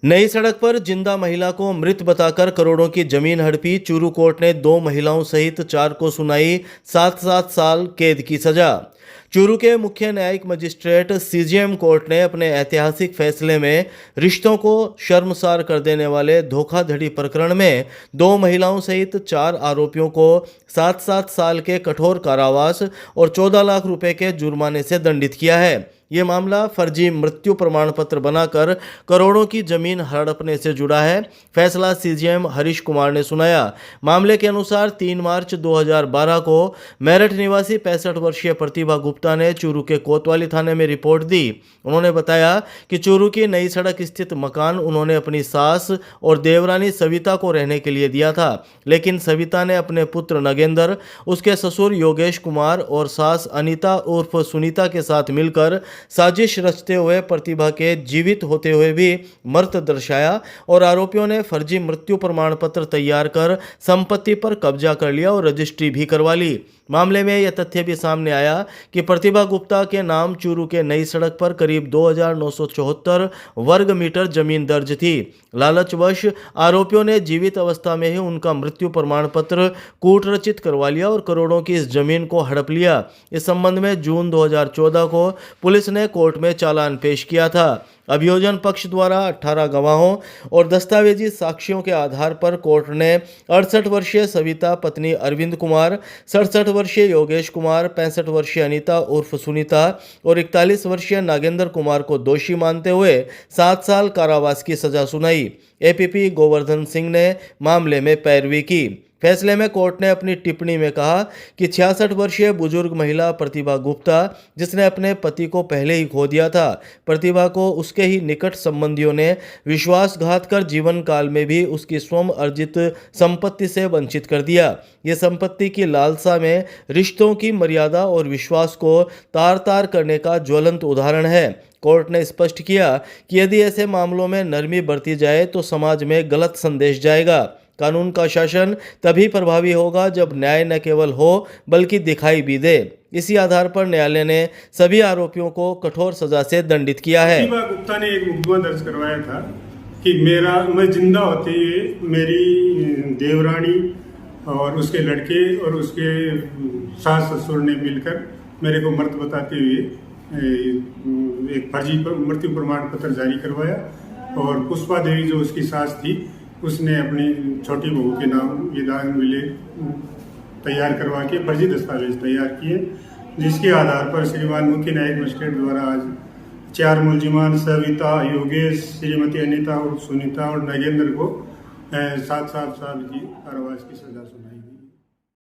नई सड़क पर जिंदा महिला को मृत बताकर करोड़ों की जमीन हड़पी। चूरू कोर्ट ने 2 महिलाओं सहित 4 को सुनाई 7-7 साल कैद की सजा। चूरू के मुख्य न्यायिक मजिस्ट्रेट सीजेएम कोर्ट ने अपने ऐतिहासिक फैसले में रिश्तों को शर्मसार कर देने वाले धोखाधड़ी प्रकरण में 2 महिलाओं सहित 4 आरोपियों को 7-7 साल के कठोर कारावास और 14 लाख रुपए के जुर्माने से दंडित किया है। ये मामला फर्जी मृत्यु प्रमाण पत्र बनाकर करोड़ों की जमीन हड़पने से जुड़ा है। फैसला सीजेएम हरीश कुमार ने सुनाया। मामले के अनुसार 3 मार्च 2012 को मेरठ निवासी 65 वर्षीय प्रतिभा गुप्ता ने चूरू के कोतवाली थाने में रिपोर्ट दी। उन्होंने बताया कि चूरू की नई सड़क स्थित मकान उन्होंने अपनी सास और देवरानी सविता को रहने के लिए दिया था, लेकिन सविता ने अपने पुत्र नगेंद्र, उसके ससुर योगेश कुमार और सास अनीता उर्फ सुनीता के साथ मिलकर साजिश रचते हुए प्रतिभा के जीवित होते हुए भी मृत दर्शाया और आरोपियों ने फर्जी मृत्यु प्रमाण पत्र तैयार कर संपत्ति पर कब्जा कर लिया और रजिस्ट्री भी करवा ली। मामले में यह तथ्य भी सामने आया कि प्रतिभा गुप्ता के नाम चूरू के नई सड़क पर करीब 2974 वर्ग मीटर जमीन दर्ज थी। लालचवश आरोपियों ने जीवित अवस्था में ही उनका मृत्यु प्रमाण पत्र कूटरचित करवा लिया और करोड़ों की इस जमीन को हड़प लिया। इस संबंध में जून 2014 को पुलिस ने कोर्ट में चालान पेश किया था। अभियोजन पक्ष द्वारा 18 गवाहों और दस्तावेजी साक्ष्यों के आधार पर कोर्ट ने 68 वर्षीय सविता पत्नी अरविंद कुमार, 67 वर्षीय योगेश कुमार, 65 वर्षीय अनीता उर्फ सुनीता और 41 वर्षीय नागेंद्र कुमार को दोषी मानते हुए 7 साल कारावास की सजा सुनाई। एपीपी गोवर्धन सिंह ने मामले में पैरवी की। फैसले में कोर्ट ने अपनी टिप्पणी में कहा कि 66 वर्षीय बुजुर्ग महिला प्रतिभा गुप्ता, जिसने अपने पति को पहले ही खो दिया था, प्रतिभा को उसके ही निकट संबंधियों ने विश्वासघात कर जीवन काल में भी उसकी स्वयं अर्जित संपत्ति से वंचित कर दिया। ये संपत्ति की लालसा में रिश्तों की मर्यादा और विश्वास को तार तार करने का ज्वलंत उदाहरण है। कोर्ट ने स्पष्ट किया कि यदि ऐसे मामलों में नरमी बरती जाए तो समाज में गलत संदेश जाएगा। कानून का शासन तभी प्रभावी होगा जब न्याय न केवल हो बल्कि दिखाई भी दे। इसी आधार पर न्यायालय ने सभी आरोपियों को कठोर सजा से दंडित किया है। प्रतिभा गुप्ता ने एक मुकदमा दर्ज करवाया था कि मैं जिंदा होते हुए मेरी देवरानी और उसके लड़के और उसके सास ससुर ने मिलकर मेरे को मृत बताते हुए एक फर्जी मृत्यु प्रमाण पत्र जारी करवाया और पुष्पा देवी जो उसकी सास थी उसने अपनी छोटी बहू के नाम ये दान मिले तैयार करवा के फर्जी दस्तावेज तैयार किए, जिसके आधार पर श्रीमान मुख्य न्यायिक मजिस्ट्रेट द्वारा आज 4 मुलजिमान सविता, योगेश, श्रीमती अनीता और सुनीता और नगेंद्र को 7-7 साल की कारावास की सजा सुनाई गई।